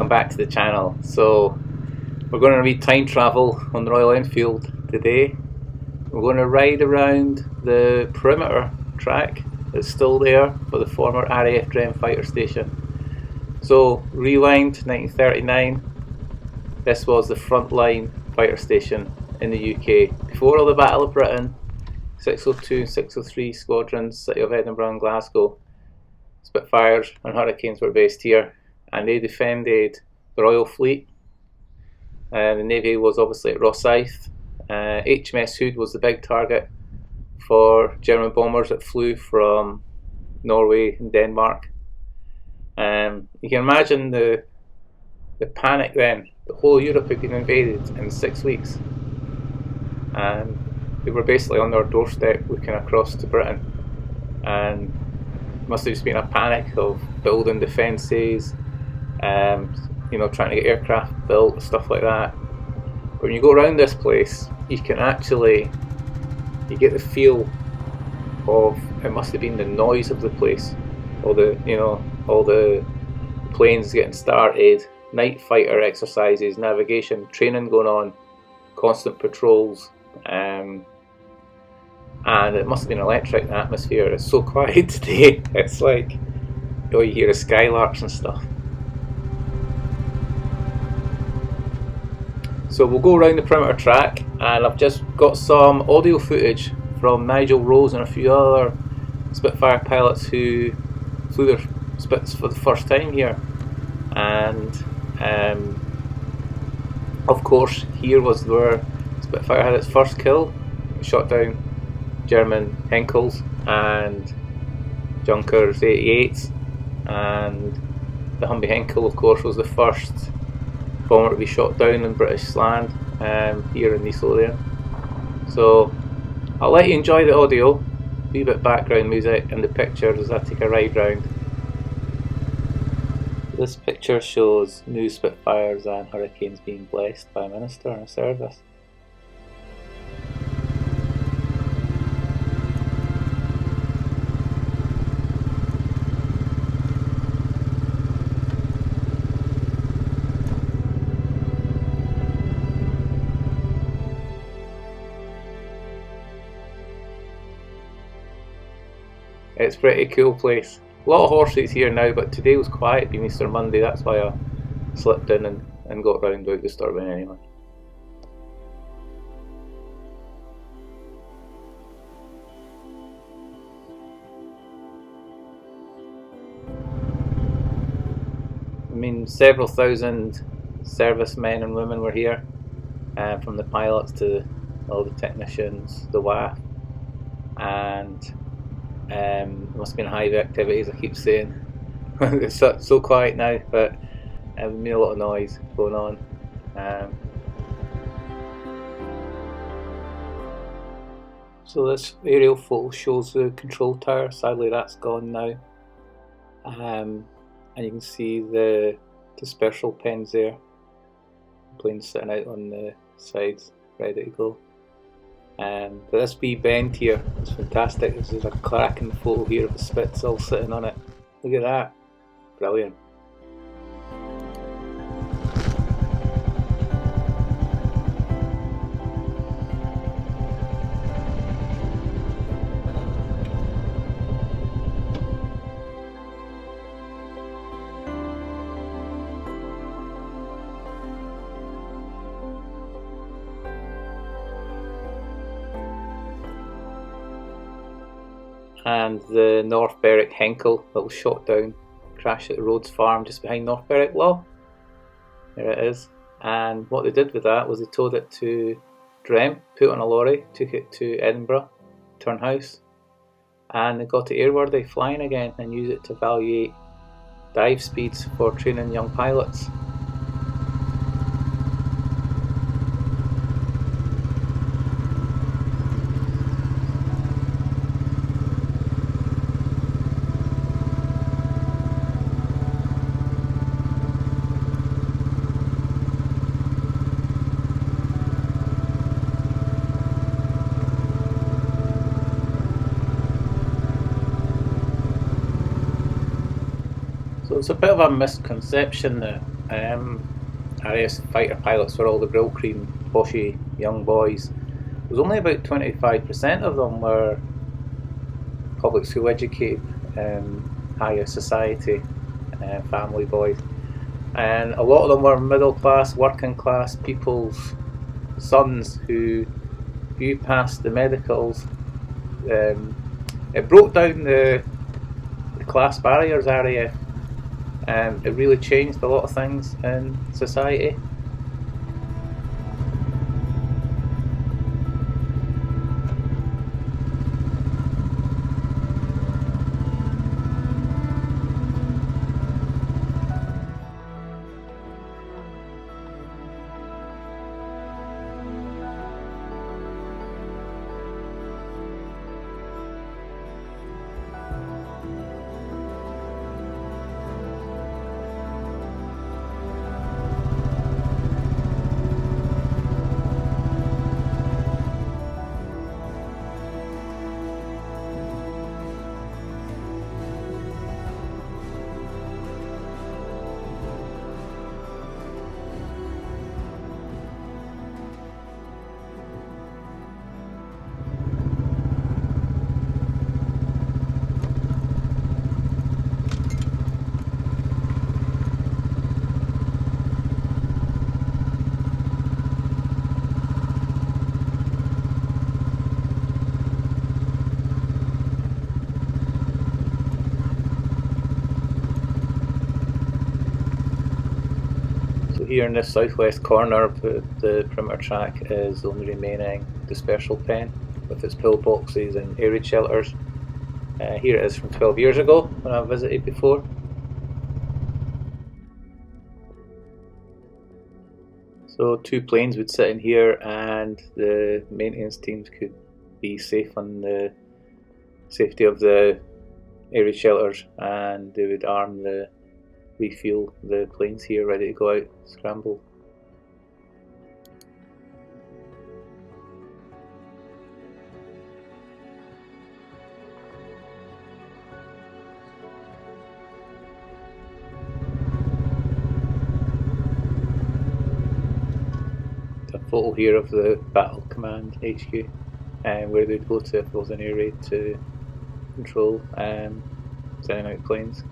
welcome back to the channel. So we're going to read time travel on the Royal Enfield today. We're going to ride around the perimeter track that's still there for the former RAF Drem fighter station. So rewind 1939, this was the frontline fighter station in the UK. Before all the Battle of Britain, 602 and 603 squadrons, City of Edinburgh and Glasgow, Spitfires and Hurricanes were based here, and they defended the Royal Fleet. The Navy was obviously at Roadside. HMS Hood was the big target for German bombers that flew from Norway and Denmark. You can imagine the panic then. The whole Europe had been invaded in 6 weeks, and they were basically on their doorstep looking across to Britain, and it must have just been a panic of building defences, you know, trying to get aircraft built, stuff like that. But when you go around this place, you can actually, you get the feel of, it must have been the noise of the place, all the, you know, all the planes getting started, night fighter exercises, navigation, training going on, constant patrols, and it must have been electric, the atmosphere. It's so quiet today, it's like, oh, you hear the skylarks and stuff. So we'll go around the perimeter track, and I've just got some audio footage from Nigel Rose and a few other Spitfire pilots who flew their Spits for the first time here. And of course, here was where Spitfire had its first kill. It shot down German Henkels and Junkers 88s, and the Humvee Henkel, of course, was the first bomber to be shot down in British land here in East Lothian. So I'll let you enjoy the audio, a wee bit background music, and the pictures as I take a ride round. This picture shows new Spitfires and Hurricanes being blessed by a minister in a service. It's a pretty cool place. A lot of horses here now, but today was quiet being Easter Monday, that's why I slipped in and got round without disturbing anyone. I mean, several thousand servicemen and women were here, from the pilots to all the technicians, the WAF, and there must have been hive activities, I keep saying. It's so quiet now, but there's been a lot of noise going on. So this aerial photo shows the control tower. Sadly that's gone now, and you can see the dispersal pens there, planes sitting out on the sides ready to go. But this wee bend here is fantastic. This is a cracking photo here of the Spits all sitting on it. Look at that, brilliant. And the North Berwick Henkel that was shot down, crashed at the Rhodes farm just behind North Berwick Law. There it is. And what they did with that was they towed it to Drem, put it on a lorry, took it to Edinburgh, Turnhouse, and they got it airworthy, flying again, and used it to evaluate dive speeds for training young pilots. So it's a bit of a misconception that RAF fighter pilots were all the grill cream, poshy young boys. There was only about 25% of them were public school educated, higher society, family boys. And a lot of them were middle class, working class people's sons who passed the medicals. It broke down the class barriers, RAF. It really changed a lot of things in society. Here in this southwest corner of the perimeter track is the only remaining dispersal pen with its pillboxes and air raid shelters. Here it is from 12 years ago when I visited before. So 2 planes would sit in here and the maintenance teams could be safe on the safety of the air raid shelters, and they would refuel the planes here ready to go out, scramble. A photo here of the Battle Command HQ, where they'd go to if there was an air raid to control sending out planes.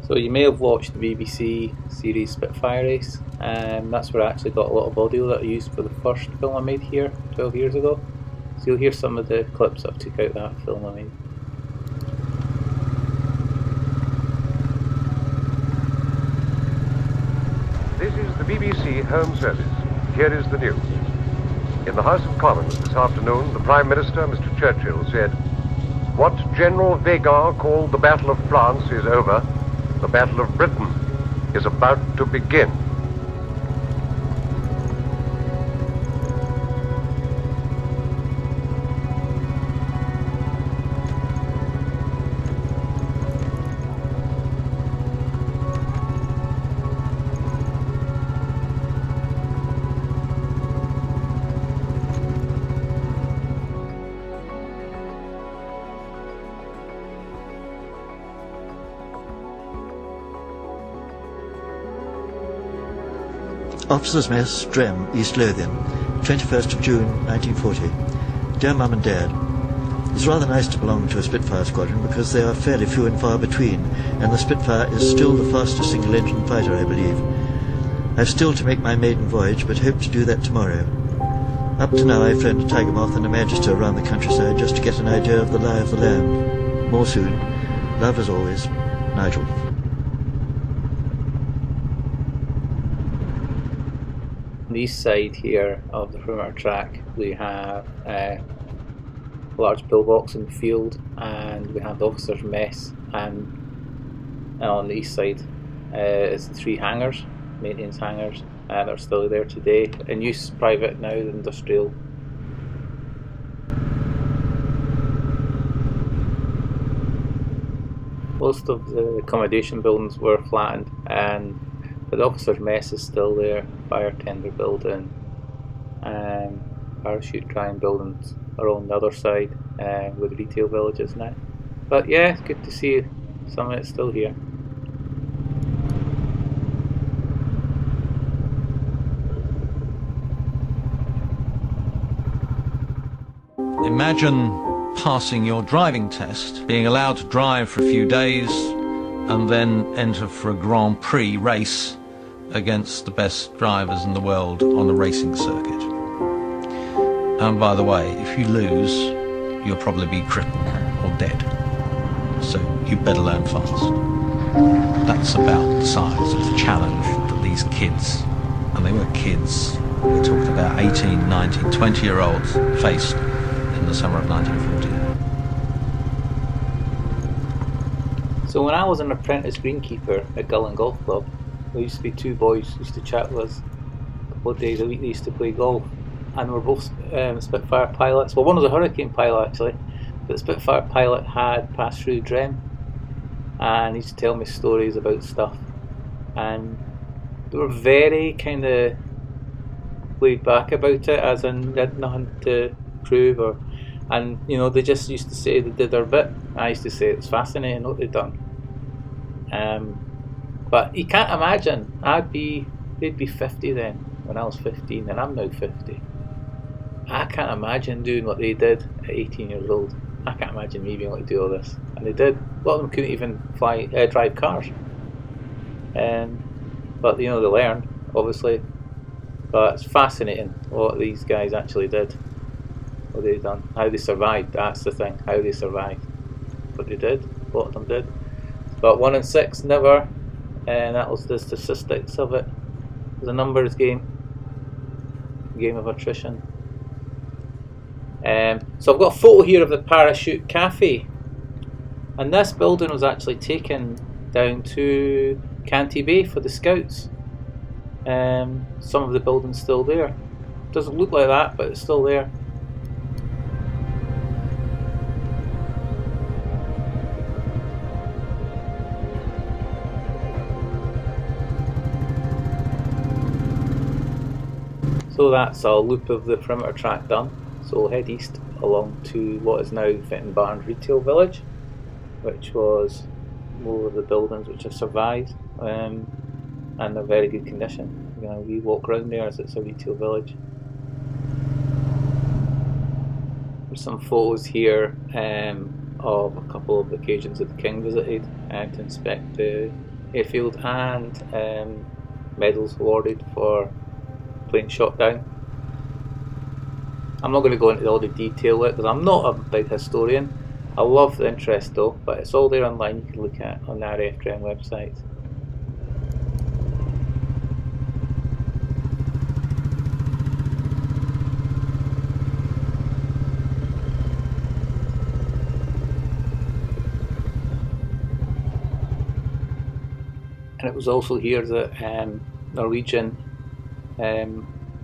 So you may have watched the BBC series Spitfire Race, and that's where I actually got a lot of audio that I used for the first film I made here 12 years ago. So you'll hear some of the clips that I took out that film I made. This is the BBC Home Service. Here is the news. In the House of Commons this afternoon, the Prime Minister, Mr. Churchill, said, "What General Weygand called the Battle of France is over. The Battle of Britain is about to begin." Officers' Mess, Drem, East Lothian, 21st of June 1940. Dear Mum and Dad, it's rather nice to belong to a Spitfire squadron because they are fairly few and far between, and the Spitfire is still the fastest single-engine fighter, I believe. I've still to make my maiden voyage, but hope to do that tomorrow. Up to now I've flown a Tiger Moth and a Magister around the countryside just to get an idea of the lie of the land. More soon. Love as always, Nigel. On the east side here of the perimeter track we have a large pillbox in the field, and we have the officers' mess, and on the east side is the 3 hangars, maintenance hangars, that are still there today, in use, private now, industrial. Most of the accommodation buildings were flattened, but the officers' mess is still there, fire tender building, parachute drying buildings are on the other side with retail villages now. But yeah, it's good to see some of it still here. Imagine passing your driving test, being allowed to drive for a few days, and then enter for a Grand Prix race against the best drivers in the world on a racing circuit. And by the way, if you lose, you'll probably be crippled or dead. So you better learn fast. That's about the size of the challenge that these kids, and they were kids, we're talking about 18, 19, 20-year-olds, faced in the summer of 1940. So when I was an apprentice greenkeeper at Gullen Golf Club, there used to be two boys who used to chat with us a couple of days a week. They used to play golf, and we're both Spitfire pilots. Well, one was a Hurricane pilot actually, but the Spitfire pilot had passed through Drem, and he used to tell me stories about stuff, and they were very kind of laid back about it, as in they had nothing to prove, and you know, they just used to say they did their bit. I used to say it's fascinating what they'd done. But you can't imagine, they'd be 50 then when I was 15, and I'm now 50. I can't imagine doing what they did at 18 years old. I can't imagine me being able to do all this, and they did. A lot of them couldn't even drive cars, but you know, they learned, obviously. But it's fascinating what these guys actually did, what they've done, how they survived. That's the thing, how they survived. But they did, a lot of them did. But 1 in 6 never, and that was the statistics of it. It was a numbers game of attrition. So I've got a photo here of the Parachute Cafe, and this building was actually taken down to Canty Bay for the Scouts. Some of the building's still there. Doesn't look like that, but it's still there. So that's a loop of the perimeter track done. So we'll head east along to what is now Fenton Barnes Retail Village, which was more of the buildings which have survived, and they're very good condition. You know, we walk around there as it's a retail village. There's some photos here of a couple of occasions that the King visited to inspect the airfield, and medals awarded for plane shot down. I'm not going to go into all the detail because I'm not a big historian. I love the interest though, but it's all there online, you can look at on the RAF Drem website. And it was also here that Norwegian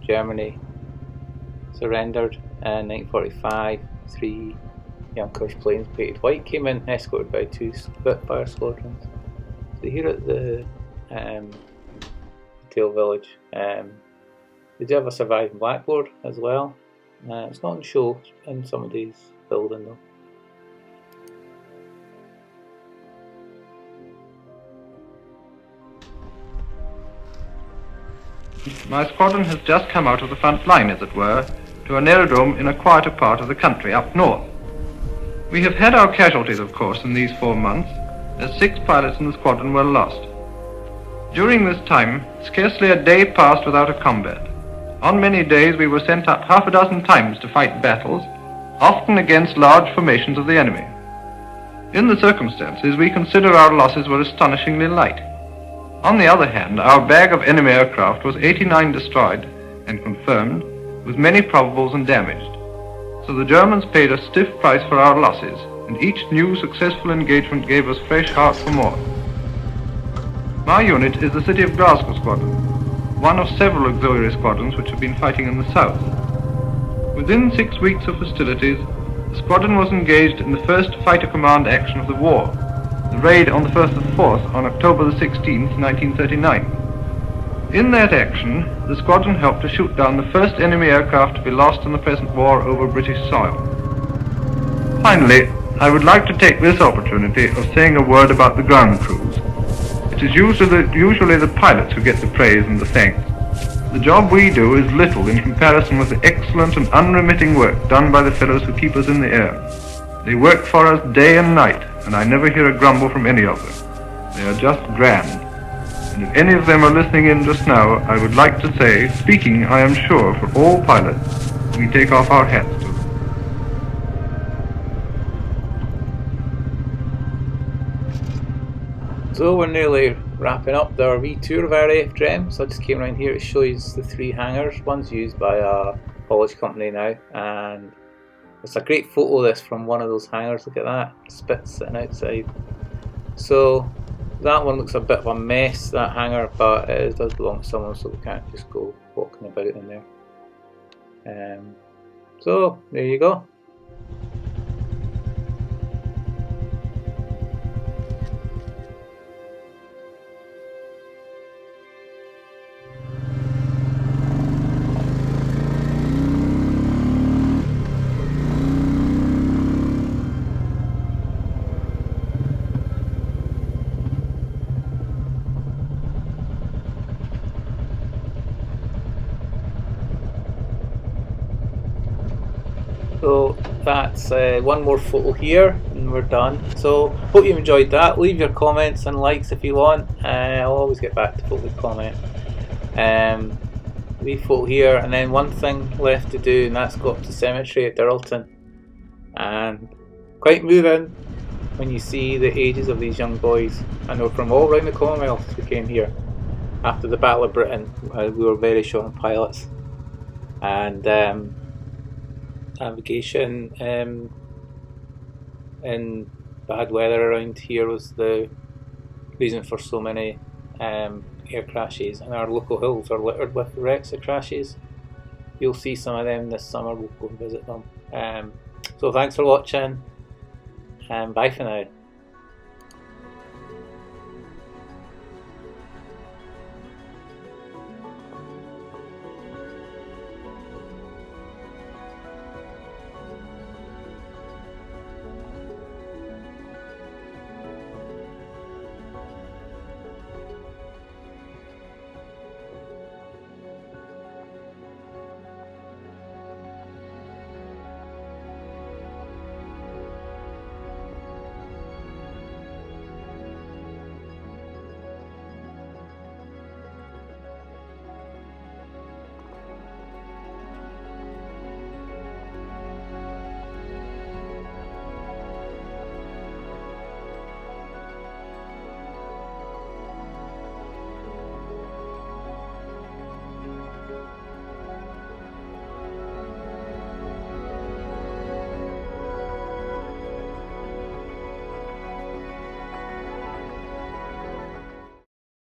Germany surrendered in 1945. 3 Junkers planes painted white came in, escorted by 2 Spitfire squadrons. So here at the retail village, they do have a surviving blackboard as well. It's not on show in some of these buildings though. My squadron has just come out of the front line, as it were, to an aerodrome in a quieter part of the country up north. We have had our casualties, of course, in these 4 months, as 6 pilots in the squadron were lost. During this time, scarcely a day passed without a combat. On many days we were sent up half a dozen times to fight battles, often against large formations of the enemy. In the circumstances, we consider our losses were astonishingly light. On the other hand, our bag of enemy aircraft was 89 destroyed and confirmed, with many probables and damaged. So the Germans paid a stiff price for our losses, and each new successful engagement gave us fresh heart for more. My unit is the City of Glasgow Squadron, one of several auxiliary squadrons which have been fighting in the south. Within 6 weeks of hostilities, the squadron was engaged in the first fighter command action of the war, the raid on the 1st of the 4th on October the 16th, 1939. In that action, the squadron helped to shoot down the first enemy aircraft to be lost in the present war over British soil. Finally, I would like to take this opportunity of saying a word about the ground crews. It is usually the pilots who get the praise and the thanks. The job we do is little in comparison with the excellent and unremitting work done by the fellows who keep us in the air. They work for us day and night, and I never hear a grumble from any of them. They are just grand. And if any of them are listening in just now, I would like to say, speaking, I am sure, for all pilots, we take off our hats to them. So we're nearly wrapping up our wee tour of our RAF Drem. So I just came around here to show you the three hangars. One's used by a Polish company now, and it's a great photo of this from one of those hangars. Look at that, spit sitting outside. So that one looks a bit of a mess, that hangar, but it does belong to someone, so we can't just go walking about in there. So there you go. So that's one more photo here and we're done. So hope you enjoyed that. Leave your comments and likes if you want. I'll always get back to photo comment. Leave photo here, and then one thing left to do, and that's go up to cemetery at Dirleton. And quite moving when you see the ages of these young boys. And they're from all around the Commonwealth who came here after the Battle of Britain. We were very short on pilots. And navigation in bad weather around here was the reason for so many air crashes, and our local hills are littered with wrecks of crashes. You'll see some of them this summer. We'll go and visit them. So thanks for watching, and bye for now.